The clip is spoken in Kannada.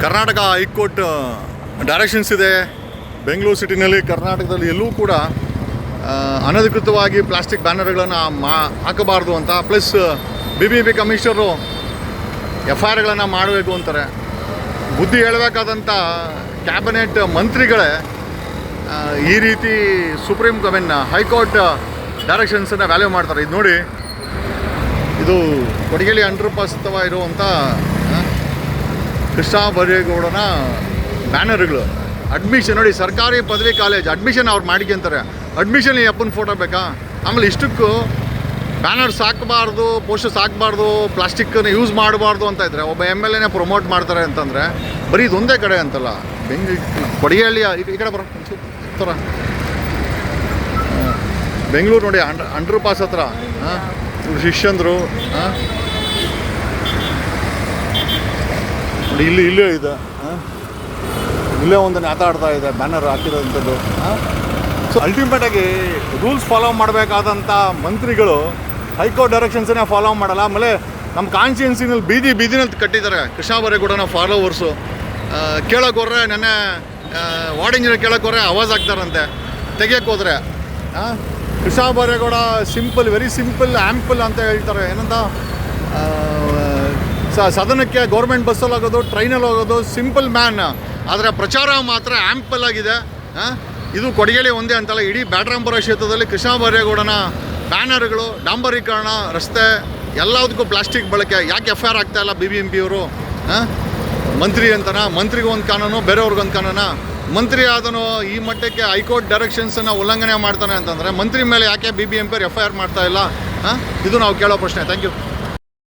ಕರ್ನಾಟಕ ಹೈಕೋರ್ಟ್ ಡೈರೆಕ್ಷನ್ಸ್ ಇದೆ. ಬೆಂಗಳೂರು ಸಿಟಿನಲ್ಲಿ ಕರ್ನಾಟಕದಲ್ಲಿ ಎಲ್ಲೂ ಕೂಡ ಅನಧಿಕೃತವಾಗಿ ಪ್ಲಾಸ್ಟಿಕ್ ಬ್ಯಾನರ್ಗಳನ್ನು ಹಾಕಬಾರ್ದು ಅಂತ. ಪ್ಲಸ್ BBMP ಕಮಿಷನರು FIRಗಳನ್ನು ಮಾಡಬೇಕು ಅಂತಾರೆ. ಬುದ್ಧಿ ಹೇಳಬೇಕಾದಂಥ ಕ್ಯಾಬಿನೆಟ್ ಮಂತ್ರಿಗಳೇ ಈ ರೀತಿ ಹೈಕೋರ್ಟ್ ಡೈರೆಕ್ಷನ್ಸನ್ನು ವ್ಯಾಲ್ಯೂ ಮಾಡ್ತಾರೆ. ಇದು ನೋಡಿ, ಇದು ಕೊಡಿಗೆಲಿ ಅಂಡರ್ಪಾಸ್ ಅಥವಾ ಇರುವಂಥ ಕೃಷ್ಣ ಬೈರೇಗೌಡನ ಬ್ಯಾನರ್ಗಳು. ಅಡ್ಮಿಷನ್ ನೋಡಿ, ಸರ್ಕಾರಿ ಪದವಿ ಕಾಲೇಜ್ ಅಡ್ಮಿಷನ್ ಅವ್ರು ಮಾಡಿಕೊಂತಾರೆ. ಅಡ್ಮಿಷನ್ ಈ ಅಪ್ಪನ ಫೋಟೋ ಬೇಕಾ? ಆಮೇಲೆ ಇಷ್ಟಕ್ಕೂ ಬ್ಯಾನರ್ಸ್ ಹಾಕಬಾರ್ದು, ಪೋಸ್ಟರ್ಸ್ ಹಾಕಬಾರ್ದು, ಪ್ಲಾಸ್ಟಿಕ್ಕನ್ನು ಯೂಸ್ ಮಾಡಬಾರ್ದು ಅಂತ ಇದ್ದರೆ ಒಬ್ಬ MLAನೇ ಪ್ರಮೋಟ್ ಮಾಡ್ತಾರೆ ಅಂತಂದರೆ ಬರೀ ಇದೊಂದೇ ಕಡೆ ಅಂತಲ್ಲ. ಕೊಡಿಗೆಹಳ್ಳಿಯ ಈ ಕಡೆ ಬರ ಬೆಂಗಳೂರು ನೋಡಿ, ಅಂಡರ್ ಪಾಸ್ ಹತ್ರ ಶಿಷ್ಯಂದರು ನೋಡಿ, ಇಲ್ಲೇ ಇದೆ, ಇಲ್ಲೇ ಒಂದು ನೇತ ಆಡ್ತಾ ಇದೆ ಬ್ಯಾನರ್ ಹಾಕಿರೋಂಥದ್ದು. ಸೊ ಅಲ್ಟಿಮೇಟಾಗಿ ರೂಲ್ಸ್ ಫಾಲೋ ಮಾಡಬೇಕಾದಂಥ ಮಂತ್ರಿಗಳು ಹೈಕೋರ್ಟ್ ಡೈರೆಕ್ಷನ್ಸನ್ನೇ ಫಾಲೋ ಮಾಡಲ್ಲ. ಆಮೇಲೆ ನಮ್ಮ ಕಾನ್ಸ್ಟಿಟ್ಯೂನ್ಸಿನಲ್ಲಿ ಬೀದಿನಲ್ಲಿ ಕಟ್ಟಿದ್ದಾರೆ ಕೃಷ್ಣ ಬೈರೇಗೌಡನ ಫಾಲೋವರ್ಸು. ಕೇಳೋಕೆ ಹೋದ್ರೆ ನೆನ್ನೆ ವಾರ್ಡ್ ಇಂಜಿನಿಯರ್ ಕೇಳೋಕೆ ಹೋದ್ರೆ ಆವಾಜ್ ಆಗ್ತಾರಂತೆ. ತೆಗಿಯೋಕ್ಕೆ ಹೋದರೆ Krishna Byregowda very simple ample ಅಂತ ಹೇಳ್ತಾರೆ. ಏನಂತ ಸದನಕ್ಕೆ ಗೌರ್ಮೆಂಟ್ ಬಸ್ಸಲ್ಲಿ ಹೋಗೋದು, ಟ್ರೈನಲ್ಲಿ ಹೋಗೋದು, ಸಿಂಪಲ್ ಮ್ಯಾನ್. ಆದರೆ ಪ್ರಚಾರ ಮಾತ್ರ ಆ್ಯಂಪಲ್ ಆಗಿದೆ. ಇದು ಕೊಡಿಗೆಳಿ ಒಂದೇ ಅಂತಲ್ಲ, ಇಡೀ ಬ್ಯಾಟರಾಂಪುರ ಕ್ಷೇತ್ರದಲ್ಲಿ ಕೃಷ್ಣ ಬೈರೇಗೌಡನ ಬ್ಯಾನರ್ಗಳು, ಡಾಂಬರೀಕರಣ, ರಸ್ತೆ ಎಲ್ಲದಕ್ಕೂ ಪ್ಲಾಸ್ಟಿಕ್ ಬಳಕೆ. ಯಾಕೆ FIR ಆಗ್ತಾಯಿಲ್ಲ BBMP ಅವರು? ಮಂತ್ರಿ ಅಂತನ, ಮಂತ್ರಿಗೆ ಒಂದು ಕಾನೂನು, ಬೇರೆಯವ್ರಿಗೊಂದು ಕಾನೂನು. ಮಂತ್ರಿ ಆದನು ಈ ಮಟ್ಟಕ್ಕೆ ಹೈಕೋರ್ಟ್ ಡೈರೆಕ್ಷನ್ಸನ್ನು ಉಲ್ಲಂಘನೆ ಮಾಡ್ತಾನೆ ಅಂತಂದರೆ ಮಂತ್ರಿ ಮೇಲೆ ಯಾಕೆ BBMP FIR ಮಾಡ್ತಾ ಇಲ್ಲ? ಇದು ನಾವು ಕೇಳೋ ಪ್ರಶ್ನೆ. Thank you.